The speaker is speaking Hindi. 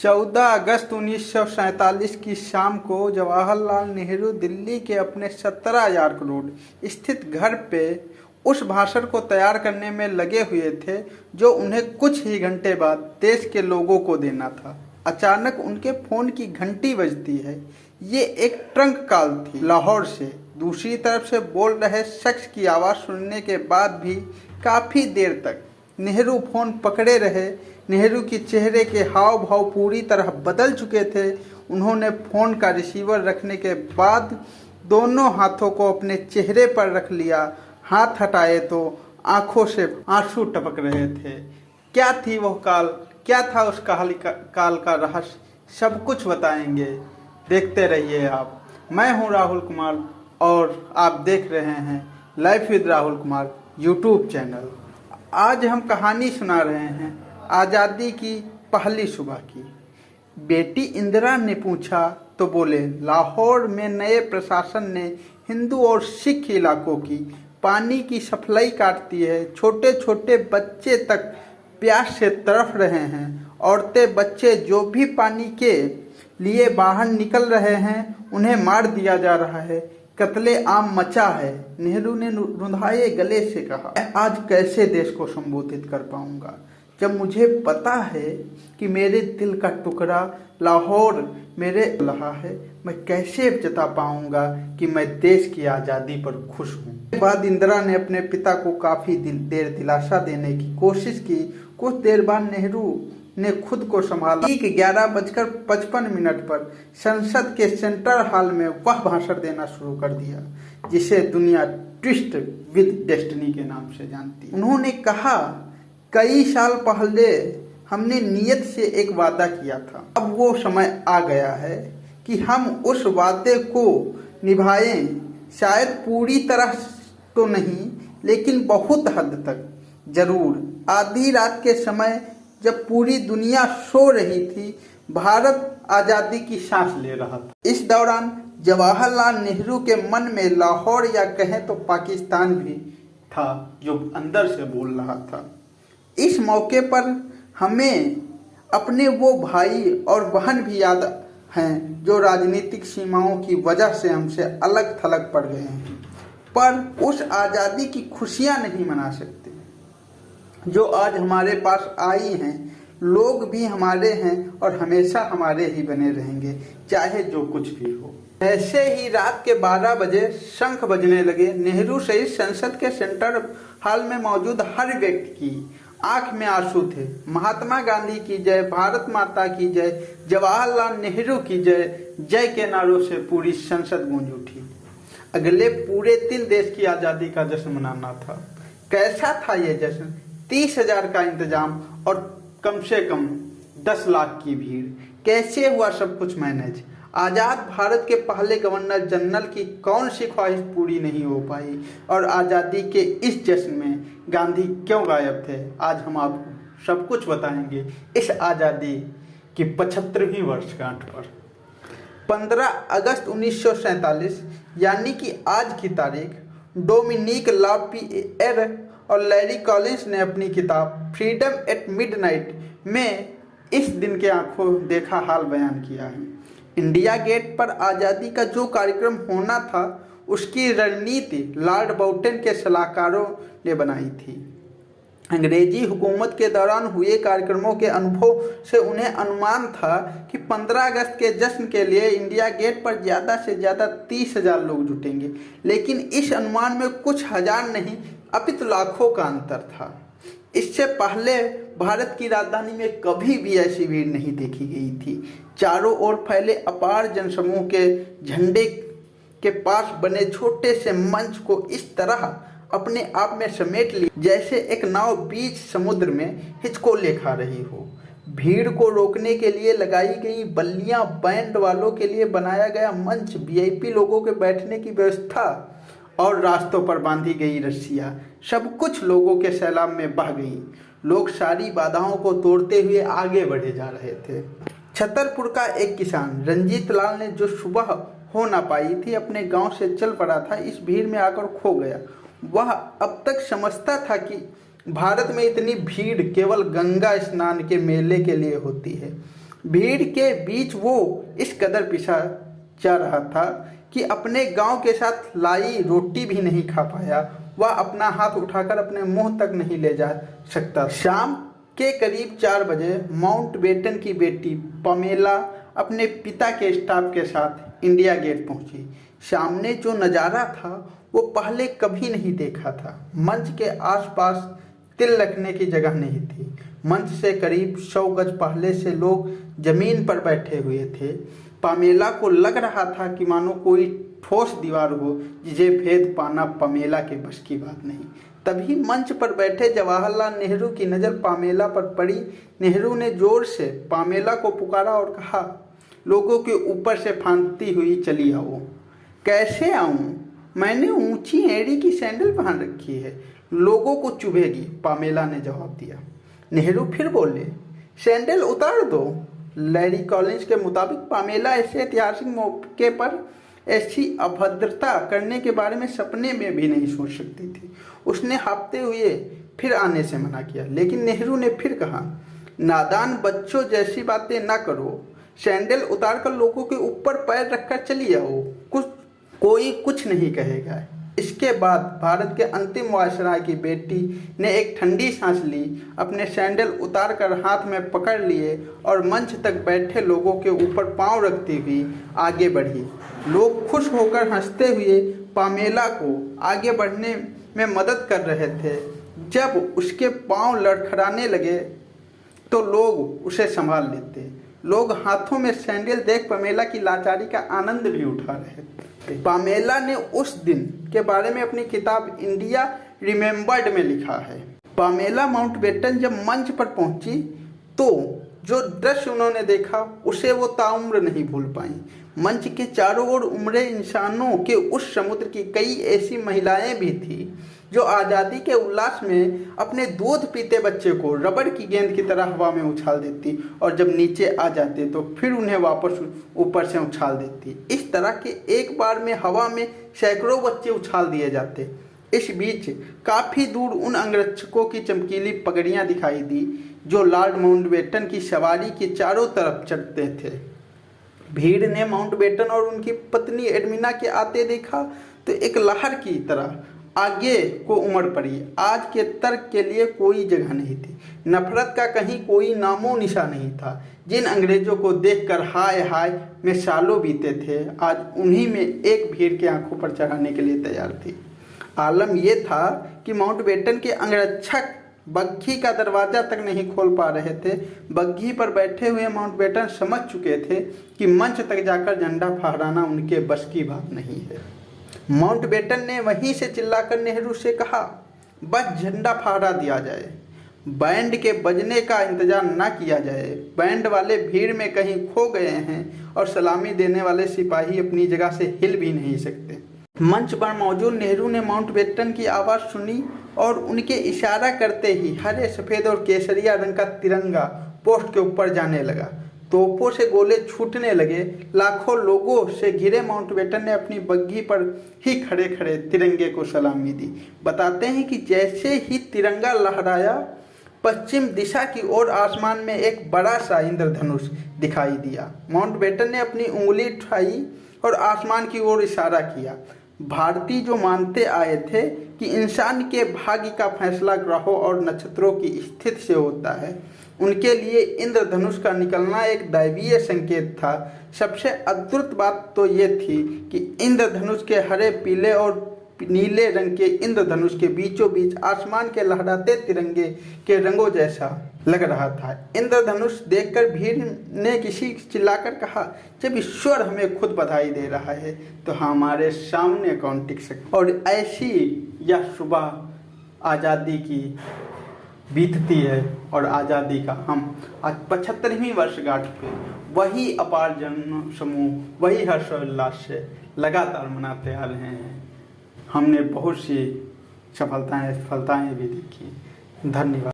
14 अगस्त 1947 की शाम को जवाहरलाल नेहरू दिल्ली के अपने 17 करोड़ स्थित घर पे उस भाषण को तैयार करने में लगे हुए थे जो उन्हें कुछ ही घंटे बाद देश के लोगों को देना था। अचानक उनके फोन की घंटी बजती है। ये एक ट्रंक कॉल थी लाहौर से। दूसरी तरफ से बोल रहे शख्स की आवाज़ सुनने के बाद भी काफ़ी देर तक नेहरू फोन पकड़े रहे। नेहरू के चेहरे के हाव भाव पूरी तरह बदल चुके थे। उन्होंने फोन का रिसीवर रखने के बाद दोनों हाथों को अपने चेहरे पर रख लिया। हाथ हटाए तो आंखों से आंसू टपक रहे थे। क्या थी वह काल, क्या था उस काल का रहस्य, सब कुछ बताएंगे। देखते रहिए आप। मैं हूं राहुल कुमार और आप देख रहे हैं life with Rahul Kumar YouTube channel. आज हम कहानी सुना रहे हैं आज़ादी की पहली सुबह की। बेटी इंदिरा ने पूछा तो बोले, लाहौर में नए प्रशासन ने हिंदू और सिख इलाकों की पानी की सप्लाई काटती है। छोटे छोटे बच्चे तक प्यास से तड़फ रहे हैं। औरतें बच्चे जो भी पानी के लिए बाहर निकल रहे हैं उन्हें मार दिया जा रहा है। कत्ले आम मचा है। नेहरू ने रुंधाए गले से कहा, मैं आज कैसे देश को संबोधित कर पाऊंगा जब मुझे पता है कि मेरे दिल का टुकड़ा लाहौर मेरे रहा है। मैं कैसे जता पाऊंगा कि मैं देश की आज़ादी पर खुश हूँ। उसके बाद इंदिरा ने अपने पिता को काफ़ी देर दिलासा देने की कोशिश की। कुछ देर बाद नेहरू ने खुद को संभाला। ठीक 11:55 पर संसद के सेंट्रल हॉल में वह भाषण देना शुरू कर दिया जिसे दुनिया ट्विस्ट विद डेस्टिनी के नाम से जानती है। उन्होंने कहा, कई साल पहले हमने नियत से एक वादा किया था। अब वो समय आ गया है कि हम उस वादे को निभाएं। शायद पूरी तरह तो नहीं, लेकिन बहुत हद तक जरूर। आधी रात के समय जब पूरी दुनिया सो रही थी, भारत आज़ादी की सांस ले रहा था। इस दौरान जवाहरलाल नेहरू के मन में लाहौर या कहें तो पाकिस्तान भी था जो अंदर से बोल रहा था। इस मौके पर हमें अपने वो भाई और बहन भी याद हैं जो राजनीतिक सीमाओं की वजह से हमसे अलग थलग पड़ गए हैं, पर उस आज़ादी की खुशियां नहीं मना सकते जो आज हमारे पास आई हैं। लोग भी हमारे हैं और हमेशा हमारे ही बने रहेंगे, चाहे जो कुछ भी हो। ऐसे ही रात के 12 बजे शंख बजने लगे। नेहरू सहित संसद के सेंट्रल हॉल में मौजूद हर व्यक्ति की आंख में आंसू थे। महात्मा गांधी की जय, भारत माता की जय, जवाहरलाल नेहरू की जय, जय के नारों से पूरी संसद गूंज उठी। अगले पूरे 3 देश की आज़ादी का जश्न मनाना था। कैसा था ये जश्न? 30,000 का इंतजाम और कम से कम 10 लाख की भीड़। कैसे हुआ सब कुछ मैनेज? आज़ाद भारत के पहले गवर्नर जनरल की कौन सी ख्वाहिश पूरी नहीं हो पाई? और आज़ादी के इस जश्न में गांधी क्यों गायब थे? आज हम आपको सब कुछ बताएंगे इस आज़ादी की 75वीं वर्षगांठ पर। 15 अगस्त 1947 यानी कि आज की तारीख, डोमिनिक लापिएर और लैरी कॉलिंस ने अपनी किताब फ्रीडम एट मिडनाइट में इस दिन के आंखों देखा हाल बयान किया है। इंडिया गेट पर आज़ादी का जो कार्यक्रम होना था उसकी रणनीति लॉर्ड बाउटेन के सलाहकारों ने बनाई थी। अंग्रेजी हुकूमत के दौरान हुए कार्यक्रमों के अनुभव से उन्हें अनुमान था कि 15 अगस्त के जश्न के लिए इंडिया गेट पर ज़्यादा से ज़्यादा 30,000 लोग जुटेंगे। लेकिन इस अनुमान में कुछ हजार नहीं अपितु लाखों का अंतर था। इससे पहले भारत की राजधानी में कभी भी ऐसी भीड़ नहीं देखी गई थी। चारों ओर फैले अपार जनसमूह के झंडे के पास बने छोटे से मंच को इस तरह अपने आप में समेट लिया जैसे एक नाव बीच समुद्र में हिचकोले खा रही हो। भीड़ को रोकने के लिए लगाई गई बल्लियां, बैंड वालों के लिए बनाया गया मंच, वीआईपी लोगों के बैठने की व्यवस्था और रास्तों पर बांधी गई रस्सियां, सब कुछ लोगों के सैलाब में बह गई। लोग सारी बाधाओं को तोड़ते हुए आगे बढ़े जा रहे थे। छतरपुर का एक किसान रंजीत लाल ने जो सुबह हो ना पाई थी, अपने गांव से चल पड़ा था, इस भीड़ में आकर खो गया। वह अब तक समझता था कि भारत में इतनी भीड़ केवल गंगा स्नान के मेले के लिए होती है। भीड़ के बीच वो इस कदर पिसा जा रहा था कि अपने गांव के साथ लाई रोटी भी नहीं खा पाया। वह अपना हाथ उठाकर अपने मुंह तक नहीं ले जा सकता। शाम के करीब 4 बजे माउंटबेटन की बेटी पमेला अपने पिता के स्टाफ के साथ इंडिया गेट पहुंची। सामने जो नज़ारा था वो पहले कभी नहीं देखा था। मंच के आसपास तिल रखने की जगह नहीं थी। मंच से करीब 100 गज पहले से लोग जमीन पर बैठे हुए थे। पमेला को लग रहा था कि मानो कोई ठोस दीवार हो जिसे भेद पाना पमेला के बस की बात नहीं। तभी मंच पर बैठे जवाहरलाल नेहरू की नज़र पमेला पर पड़ी। नेहरू ने जोर से पमेला को पुकारा और कहा, लोगों के ऊपर से फांदती हुई चली आओ। कैसे आऊं? मैंने ऊंची एड़ी की सैंडल पहन रखी है, लोगों को चुभेगी, पमेला ने जवाब दिया। नेहरू फिर बोले, सैंडल उतार दो। लैरी कॉलिंस के मुताबिक पमेला ऐसे ऐतिहासिक मौके पर ऐसी अभद्रता करने के बारे में सपने में भी नहीं सोच सकती थी। उसने हाँफते हुए फिर आने से मना किया, लेकिन नेहरू ने फिर कहा, नादान बच्चों जैसी बातें ना करो, सैंडल उतारकर लोगों के ऊपर पैर रखकर चली आओ, कोई कुछ नहीं कहेगा। इसके बाद भारत के अंतिम वायसराय की बेटी ने एक ठंडी सांस ली, अपने सैंडल उतारकर हाथ में पकड़ लिए और मंच तक बैठे लोगों के ऊपर पांव रखती हुई आगे बढ़ी। लोग खुश होकर हंसते हुए पमेला को आगे बढ़ने में मदद कर रहे थे। जब उसके पांव लड़खड़ाने लगे तो लोग उसे संभाल लेते। लोग हाथों में सैंडल देख पमेला की लाचारी का आनंद भी उठा रहे थे। पमेला ने उस दिन के बारे में अपनी किताब इंडिया रिमेम्बर्ड में लिखा है। पमेला माउंटबेटन जब मंच पर पहुंची तो जो दृश्य उन्होंने देखा उसे वो ताउम्र नहीं भूल पाई। मंच के चारों ओर उमड़े इंसानों के उस समुद्र की कई ऐसी महिलाएं भी थी जो आज़ादी के उल्लास में अपने दूध पीते बच्चे को रबड़ की गेंद की तरह हवा में उछाल देती और जब नीचे आ जाते तो फिर उन्हें वापस ऊपर से उछाल देती। इस तरह के एक बार में हवा में सैकड़ों बच्चे उछाल दिए जाते। इस बीच काफ़ी दूर उन अंगरक्षकों की चमकीली पगड़ियाँ दिखाई दी जो लॉर्ड माउंटबेटन की सवारी के चारों तरफ चढ़ते थे। भीड़ ने माउंटबेटन और उनकी पत्नी एडमिना के आते देखा तो एक लहर की तरह आगे को उमड़ पड़ी। आज के तर्क के लिए कोई जगह नहीं थी, नफरत का कहीं कोई नामो निशा नहीं था। जिन अंग्रेजों को देखकर हाय हाय में सालों बीते थे, आज उन्हीं में एक भीड़ के आंखों पर चढ़ाने के लिए तैयार थी। आलम यह था कि माउंटबेटन के अंगरक्षक बग्घी का दरवाजा तक नहीं खोल पा रहे थे। बग्घी पर बैठे हुए माउंटबेटन समझ चुके थे कि मंच तक जाकर झंडा फहराना उनके बस की बात नहीं है। माउंटबेटन ने वहीं से चिल्लाकर नेहरू से कहा, बस झंडा फहरा दिया जाए, बैंड के बजने का इंतजार न किया जाए। बैंड वाले भीड़ में कहीं खो गए हैं और सलामी देने वाले सिपाही अपनी जगह से हिल भी नहीं सकते। मंच पर मौजूद नेहरू ने माउंटबेटन की आवाज़ सुनी और उनके इशारा करते ही हरे, सफ़ेद और केसरिया रंग का तिरंगा पोस्ट के ऊपर जाने लगा। तोपों से गोले छूटने लगे। लाखों लोगों से घिरे माउंटबेटन ने अपनी बग्घी पर ही खड़े खड़े तिरंगे को सलामी दी। बताते हैं कि जैसे ही तिरंगा लहराया, पश्चिम दिशा की ओर आसमान में एक बड़ा सा इंद्रधनुष दिखाई दिया। माउंटबेटन ने अपनी उंगली उठाई और आसमान की ओर इशारा किया। भारतीय जो मानते आए थे कि इंसान के भाग्य का फैसला ग्रहों और नक्षत्रों की स्थिति से होता है, उनके लिए इंद्रधनुष का निकलना एक दैवीय संकेत था। सबसे अद्भुत बात तो ये थी कि इंद्रधनुष के हरे, पीले और नीले रंग के इंद्रधनुष के बीचों बीच आसमान के लहराते तिरंगे के रंगों जैसा लग रहा था। इंद्रधनुष देखकर भीड़ ने किसी चिल्लाकर कहा, जब ईश्वर हमें खुद बधाई दे रहा है तो हमारे सामने कौन टिक सकता। और ऐसी यह सुबह आज़ादी की बीतती है और आज़ादी का हम आज 75वीं वर्षगांठ पे वही अपार जन समूह, वही हर्षोल्लास से लगातार मनाते आ रहे हैं। हमने बहुत सी सफलताएं भी देखी। धन्यवाद।